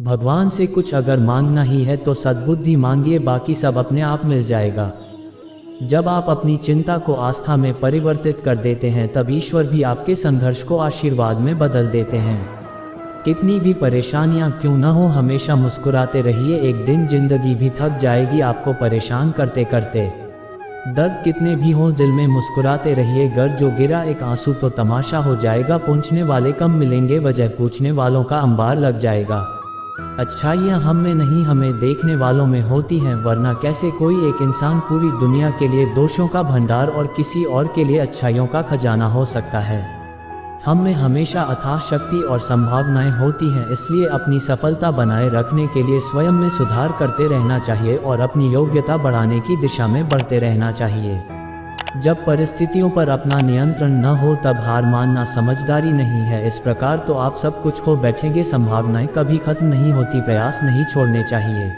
भगवान से कुछ अगर मांगना ही है तो सद्बुद्धि मांगिए, बाकी सब अपने आप मिल जाएगा। जब आप अपनी चिंता को आस्था में परिवर्तित कर देते हैं तब ईश्वर भी आपके संघर्ष को आशीर्वाद में बदल देते हैं। कितनी भी परेशानियां क्यों न हो, हमेशा मुस्कुराते रहिए, एक दिन जिंदगी भी थक जाएगी आपको परेशान करते करते। दर्द कितने भी हों दिल में मुस्कुराते रहिए, गर जो गिरा एक आंसू तो तमाशा हो जाएगा। पूछने वाले कम मिलेंगे, वजह पूछने वालों का अंबार लग जाएगा। अच्छाइयाँ हम में नहीं हमें देखने वालों में होती हैं, वरना कैसे कोई एक इंसान पूरी दुनिया के लिए दोषों का भंडार और किसी और के लिए अच्छाइयों का खजाना हो सकता है। हम में हमेशा अथाह शक्ति और संभावनाएं होती हैं, इसलिए अपनी सफलता बनाए रखने के लिए स्वयं में सुधार करते रहना चाहिए और अपनी योग्यता बढ़ाने की दिशा में बढ़ते रहना चाहिए। जब परिस्थितियों पर अपना नियंत्रण न हो तब हार मानना समझदारी नहीं है। इस प्रकार तो आप सब कुछ खो बैठेंगे, संभावनाएं कभी खत्म नहीं होती, प्रयास नहीं छोड़ने चाहिए।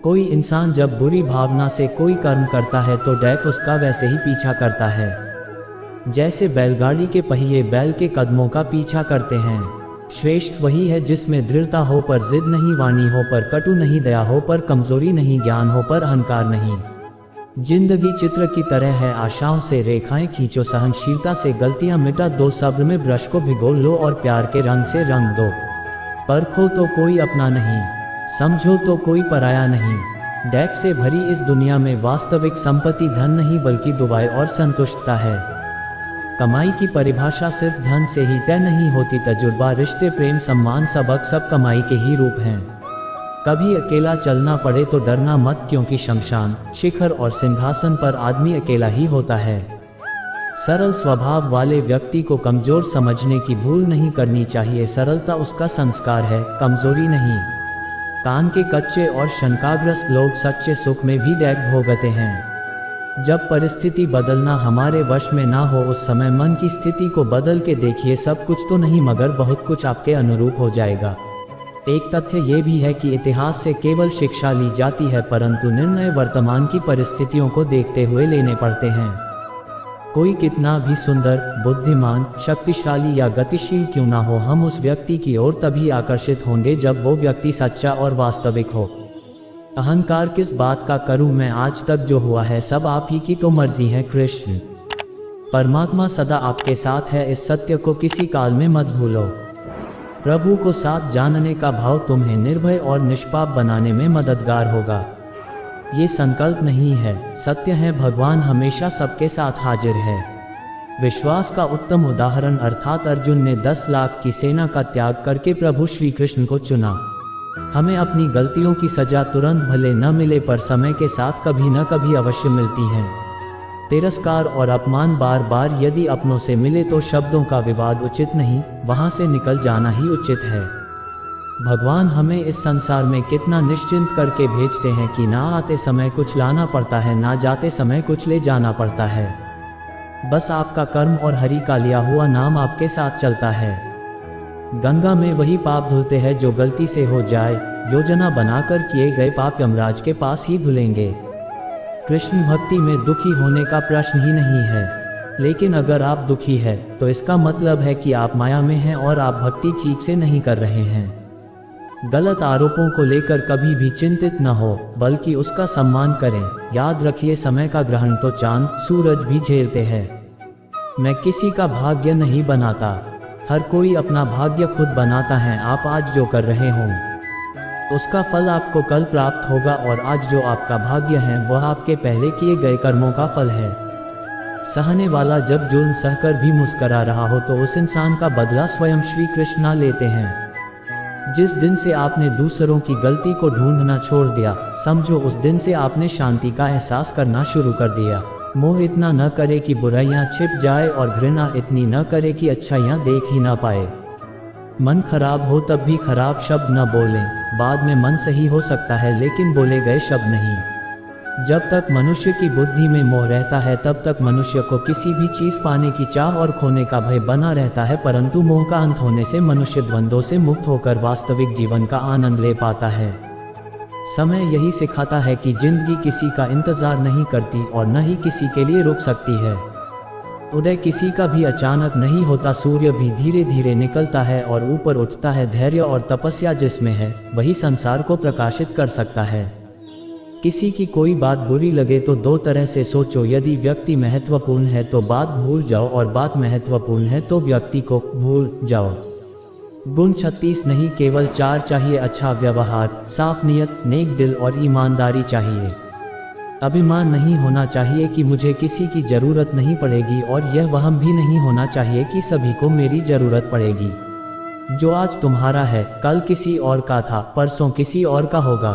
कोई इंसान जब बुरी भावना से कोई कर्म करता है तो डैक उसका वैसे ही पीछा करता है, जैसे बैलगाड़ी के पहिए बैल के कदमों का पीछा करते हैं। श्रेष्ठ वही है जिसमें दृढ़ता हो पर जिद नहीं, वाणी हो पर कटु नहीं, दया हो पर कमजोरी नहीं, ज्ञान हो पर अहंकार नहीं। जिंदगी चित्र की तरह है, आशाओं से रेखाएं खींचो, सहनशीलता से गलतियां मिटा दो, सब्र में ब्रश को भिगो लो और प्यार के रंग से रंग दो। परखो तो कोई अपना नहीं, समझो तो कोई पराया नहीं। डैक से भरी इस दुनिया में वास्तविक संपत्ति धन नहीं बल्कि दुआएं और संतुष्टता है। कमाई की परिभाषा सिर्फ धन से ही तय नहीं होती, तजुर्बा, रिश्ते, प्रेम, सम्मान, सबक सब कमाई के ही रूप हैं। कभी अकेला चलना पड़े तो डरना मत, क्योंकि शमशान, शिखर और सिंहासन पर आदमी अकेला ही होता है। सरल स्वभाव वाले व्यक्ति को कमजोर समझने की भूल नहीं करनी चाहिए, सरलता उसका संस्कार है, कमजोरी नहीं। कान के कच्चे और शंकाग्रस्त लोग सच्चे सुख में भी डैक भोगते हैं। जब परिस्थिति बदलना हमारे वश में ना हो उस समय मन की स्थिति को बदल के देखिए, सब कुछ तो नहीं मगर बहुत कुछ आपके अनुरूप हो जाएगा। एक तथ्य ये भी है कि इतिहास से केवल शिक्षा ली जाती है, परंतु निर्णय वर्तमान की परिस्थितियों को देखते हुए लेने पड़ते हैं। कोई कितना भी सुंदर, बुद्धिमान, शक्तिशाली या गतिशील क्यों ना हो, हम उस व्यक्ति की ओर तभी आकर्षित होंगे जब वो व्यक्ति सच्चा और वास्तविक हो। अहंकार किस बात का करूं मैं, आज तक जो हुआ है सब आप ही की तो मर्जी है। कृष्ण परमात्मा सदा आपके साथ है, इस सत्य को किसी काल में मत भूलो। प्रभु को साथ जानने का भाव तुम्हें निर्भय और निष्पाप बनाने में मददगार होगा। ये संकल्प नहीं है, सत्य है, भगवान हमेशा सबके साथ हाजिर है। विश्वास का उत्तम उदाहरण अर्थात अर्जुन ने 10 लाख की सेना का त्याग करके प्रभु श्री कृष्ण को चुना। हमें अपनी गलतियों की सजा तुरंत भले न मिले पर समय के साथ कभी न कभी अवश्य मिलती है। तिरस्कार और अपमान बार बार यदि अपनों से मिले तो शब्दों का विवाद उचित नहीं, वहां से निकल जाना ही उचित है। भगवान हमें इस संसार में कितना निश्चिंत करके भेजते हैं कि ना आते समय कुछ लाना पड़ता है, ना जाते समय कुछ ले जाना पड़ता है। बस आपका कर्म और हरि का लिया हुआ नाम आपके साथ चलता है। गंगा में वही पाप धुलते हैं जो गलती से हो जाए, योजना बनाकर किए गए पाप यमराज के पास ही धुलेंगे। कृष्ण भक्ति में दुखी होने का प्रश्न ही नहीं है, लेकिन अगर आप दुखी है तो इसका मतलब है कि आप माया में हैं और आप भक्ति ठीक से नहीं कर रहे हैं। गलत आरोपों को लेकर कभी भी चिंतित न हो, बल्कि उसका सम्मान करें। याद रखिए, समय का ग्रहण तो चांद सूरज भी झेलते हैं। मैं किसी का भाग्य नहीं बनाता, हर कोई अपना भाग्य खुद बनाता है। आप आज जो कर रहे हों उसका फल आपको कल प्राप्त होगा, और आज जो आपका भाग्य है वह आपके पहले किए गए कर्मों का फल है। सहने वाला जब जुल्म सहकर भी मुस्करा रहा हो तो उस इंसान का बदला स्वयं श्री कृष्ण लेते हैं। जिस दिन से आपने दूसरों की गलती को ढूंढना छोड़ दिया, समझो उस दिन से आपने शांति का एहसास करना शुरू कर दिया। मोह इतना न करे कि बुराइयां छिप जाए, और घृणा इतनी न करे कि अच्छाइयां देख ही ना पाए। मन खराब हो तब भी खराब शब्द न बोलें, बाद में मन सही हो सकता है लेकिन बोले गए शब्द नहीं। जब तक मनुष्य की बुद्धि में मोह रहता है तब तक मनुष्य को किसी भी चीज़ पाने की चाह और खोने का भय बना रहता है, परंतु मोह का अंत होने से मनुष्य द्वंद्वों से मुक्त होकर वास्तविक जीवन का आनंद ले पाता है। समय यही सिखाता है कि जिंदगी किसी का इंतजार नहीं करती और न ही किसी के लिए रुक सकती है। उदय किसी का भी अचानक नहीं होता, सूर्य भी धीरे धीरे निकलता है और ऊपर उठता है। धैर्य और तपस्या जिसमें है वही संसार को प्रकाशित कर सकता है। किसी की कोई बात बुरी लगे तो दो तरह से सोचो, यदि व्यक्ति महत्वपूर्ण है तो बात भूल जाओ और बात महत्वपूर्ण है तो व्यक्ति को भूल जाओ। गुण 36 नहीं, केवल 4 चाहिए। अच्छा व्यवहार, साफ नियत, नेक दिल और ईमानदारी चाहिए। अभिमान नहीं होना चाहिए कि मुझे किसी की ज़रूरत नहीं पड़ेगी, और यह वहम भी नहीं होना चाहिए कि सभी को मेरी ज़रूरत पड़ेगी। जो आज तुम्हारा है कल किसी और का था, परसों किसी और का होगा।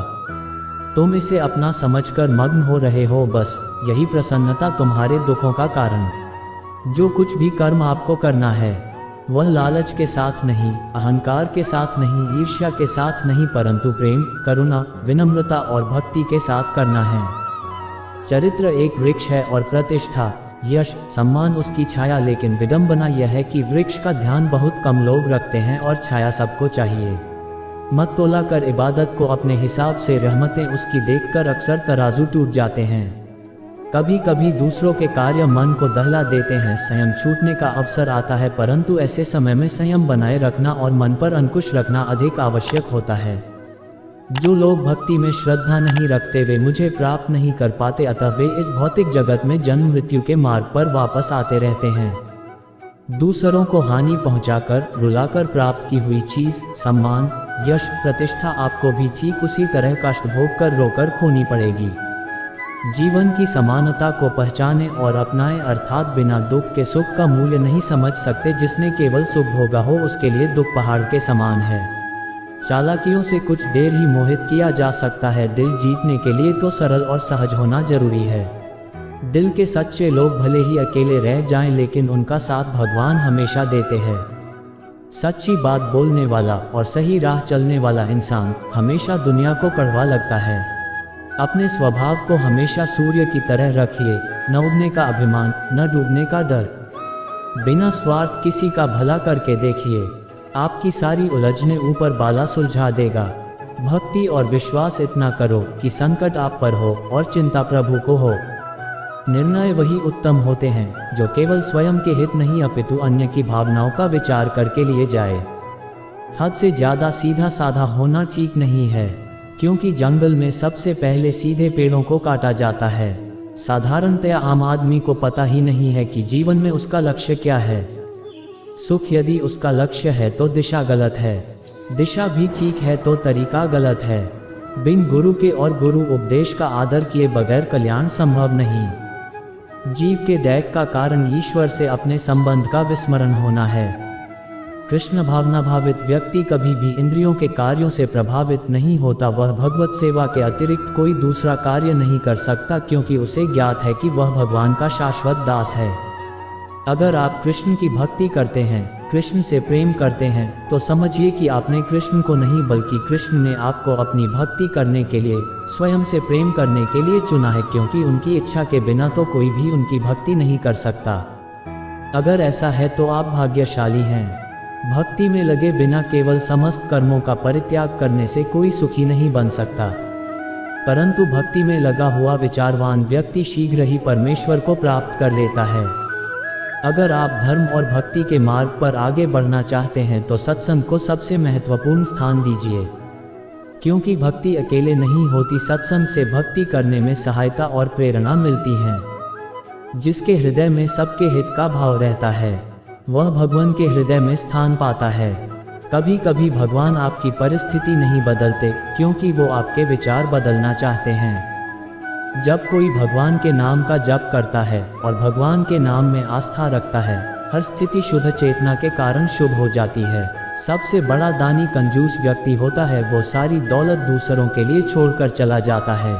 तुम इसे अपना समझकर मग्न हो रहे हो, बस यही प्रसन्नता तुम्हारे दुखों का कारण। जो कुछ भी कर्म आपको करना है वह लालच के साथ नहीं, अहंकार के साथ नहीं, ईर्ष्या के साथ नहीं, परंतु प्रेम, करुणा, विनम्रता और भक्ति के साथ करना है। चरित्र एक वृक्ष है और प्रतिष्ठा, यश, सम्मान उसकी छाया, लेकिन विडंबना यह है कि वृक्ष का ध्यान बहुत कम लोग रखते हैं और छाया सबको चाहिए। मत तोला कर इबादत को अपने हिसाब से, रहमतें उसकी देखकर अक्सर तराजू टूट जाते हैं। कभी कभी दूसरों के कार्य मन को दहला देते हैं, संयम छूटने का अवसर आता है, परंतु ऐसे समय में संयम बनाए रखना और मन पर अंकुश रखना अधिक आवश्यक होता है। जो लोग भक्ति में श्रद्धा नहीं रखते वे मुझे प्राप्त नहीं कर पाते, अतः वे इस भौतिक जगत में जन्म मृत्यु के मार्ग पर वापस आते रहते हैं। दूसरों को हानि पहुंचाकर, रुलाकर प्राप्त की हुई चीज, सम्मान, यश, प्रतिष्ठा आपको भी ठीक उसी तरह कष्ट भोग कर रोकर खोनी पड़ेगी। जीवन की समानता को पहचाने और अपनाएं, अर्थात बिना दुख के सुख का मूल्य नहीं समझ सकते। जिसने केवल सुख भोगा हो उसके लिए दुख पहाड़ के समान है। चालाकियों से कुछ देर ही मोहित किया जा सकता है, दिल जीतने के लिए तो सरल और सहज होना जरूरी है। दिल के सच्चे लोग भले ही अकेले रह जाएं, लेकिन उनका साथ भगवान हमेशा देते हैं। सच्ची बात बोलने वाला और सही राह चलने वाला इंसान हमेशा दुनिया को कड़वा लगता है। अपने स्वभाव को हमेशा सूर्य की तरह रखिए, न उगने का अभिमान, न डूबने का डर। बिना स्वार्थ किसी का भला करके देखिए, आपकी सारी उलझने ऊपर बाला सुलझा देगा। भक्ति और विश्वास इतना करो कि संकट आप पर हो और चिंता प्रभु को हो। निर्णय वही उत्तम होते हैं जो केवल स्वयं के हित नहीं अपितु अन्य की भावनाओं का विचार करके लिए जाए। हद से ज़्यादा सीधा साधा होना ठीक नहीं है, क्योंकि जंगल में सबसे पहले सीधे पेड़ों को काटा जाता है। साधारणतया आम आदमी को पता ही नहीं है कि जीवन में उसका लक्ष्य क्या है। सुख यदि उसका लक्ष्य है तो दिशा गलत है, दिशा भी ठीक है तो तरीका गलत है। बिन गुरु के और गुरु उपदेश का आदर किए बगैर कल्याण संभव नहीं। जीव के दैक का कारण ईश्वर से अपने संबंध का विस्मरण होना है। कृष्ण भावना भावित व्यक्ति कभी भी इंद्रियों के कार्यों से प्रभावित नहीं होता। वह भगवत सेवा के अतिरिक्त कोई दूसरा कार्य नहीं कर सकता, क्योंकि उसे ज्ञात है कि वह भगवान का शाश्वत दास है। अगर आप कृष्ण की भक्ति करते हैं, कृष्ण से प्रेम करते हैं, तो समझिए कि आपने कृष्ण को नहीं बल्कि कृष्ण ने आपको अपनी भक्ति करने के लिए, स्वयं से प्रेम करने के लिए चुना है, क्योंकि उनकी इच्छा के बिना तो कोई भी उनकी भक्ति नहीं कर सकता। अगर ऐसा है तो आप भाग्यशाली हैं। भक्ति में लगे बिना केवल समस्त कर्मों का परित्याग करने से कोई सुखी नहीं बन सकता, परंतु भक्ति में लगा हुआ विचारवान व्यक्ति शीघ्र ही परमेश्वर को प्राप्त कर लेता है। अगर आप धर्म और भक्ति के मार्ग पर आगे बढ़ना चाहते हैं तो सत्संग को सबसे महत्वपूर्ण स्थान दीजिए, क्योंकि भक्ति अकेले नहीं होती, सत्संग से भक्ति करने में सहायता और प्रेरणा मिलती है। जिसके हृदय में सबके हित का भाव रहता है वह भगवान के हृदय में स्थान पाता है। कभी कभी भगवान आपकी परिस्थिति नहीं बदलते, क्योंकि वो आपके विचार बदलना चाहते हैं। जब कोई भगवान के नाम का जप करता है और भगवान के नाम में आस्था रखता है, हर स्थिति शुद्ध चेतना के कारण शुभ हो जाती है। सबसे बड़ा दानी कंजूस व्यक्ति होता है, वो सारी दौलत दूसरों के लिए छोड़कर चला जाता है।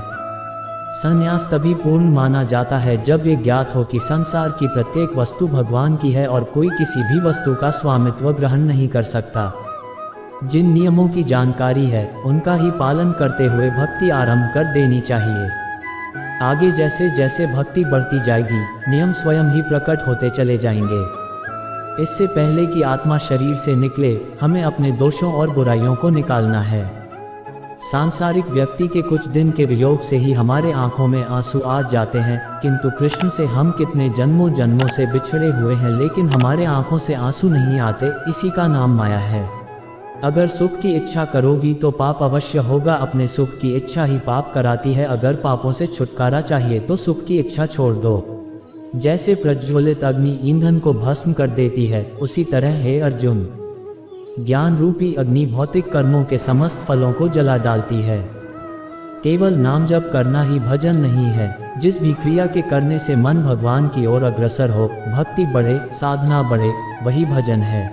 संन्यास तभी पूर्ण माना जाता है जब ये ज्ञात हो कि संसार की प्रत्येक वस्तु भगवान की है और कोई किसी भी वस्तु का स्वामित्व ग्रहण नहीं कर सकता। जिन नियमों की जानकारी है उनका ही पालन करते हुए भक्ति आरंभ कर देनी चाहिए। आगे जैसे जैसे भक्ति बढ़ती जाएगी, नियम स्वयं ही प्रकट होते चले जाएंगे। इससे पहले कि आत्मा शरीर से निकले, हमें अपने दोषों और बुराइयों को निकालना है। सांसारिक व्यक्ति के कुछ दिन के वियोग से ही हमारे आंखों में आंसू आ जाते हैं, किंतु कृष्ण से हम कितने जन्मों जन्मों से बिछड़े हुए हैं, लेकिन हमारे आंखों से आंसू नहीं आते। इसी का नाम माया है। अगर सुख की इच्छा करोगी तो पाप अवश्य होगा। अपने सुख की इच्छा ही पाप कराती है। अगर पापों से छुटकारा चाहिए तो सुख की इच्छा छोड़ दो। जैसे प्रज्वलित अग्नि ईंधन को भस्म कर देती है, उसी तरह हे अर्जुन, ज्ञान रूपी अग्नि भौतिक कर्मों के समस्त फलों को जला डालती है। केवल नाम जप करना ही भजन नहीं है। जिस भी क्रिया के करने से मन भगवान की ओर अग्रसर हो, भक्ति बढ़े, साधना बढ़े, वही भजन है।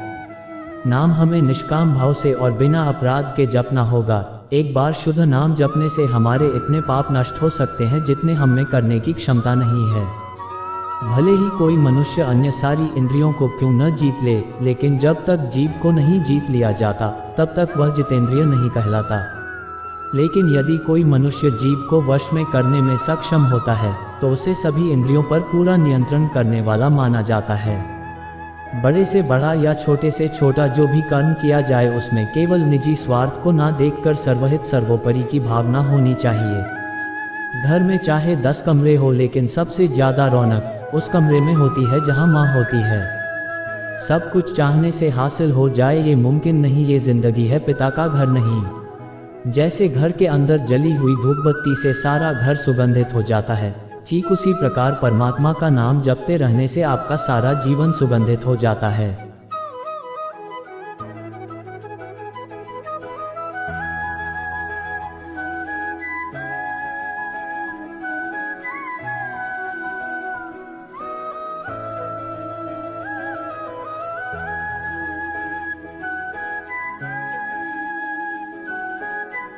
नाम हमें निष्काम भाव से और बिना अपराध के जपना होगा। एक बार शुद्ध नाम जपने से हमारे इतने पाप नष्ट हो सकते हैं जितने हम में करने की क्षमता नहीं है। भले ही कोई मनुष्य अन्य सारी इंद्रियों को क्यों न जीत ले, लेकिन जब तक जीभ को नहीं जीत लिया जाता तब तक वह जितेंद्रिय नहीं कहलाता। लेकिन यदि कोई मनुष्य जीभ को वश में करने में सक्षम होता है तो उसे सभी इंद्रियों पर पूरा नियंत्रण करने वाला माना जाता है। बड़े से बड़ा या छोटे से छोटा जो भी कर्म किया जाए उसमें केवल निजी स्वार्थ को ना देखकर सर्वहित सर्वोपरि की भावना होनी चाहिए। घर में चाहे 10 कमरे हो, लेकिन सबसे ज्यादा रौनक उस कमरे में होती है जहां माँ होती है। सब कुछ चाहने से हासिल हो जाए ये मुमकिन नहीं। ये जिंदगी है, पिता का घर नहीं। जैसे घर के अंदर जली हुई धूपबत्ती से सारा घर सुगंधित हो जाता है, ठीक उसी प्रकार परमात्मा का नाम जपते रहने से आपका सारा जीवन सुगंधित हो जाता है।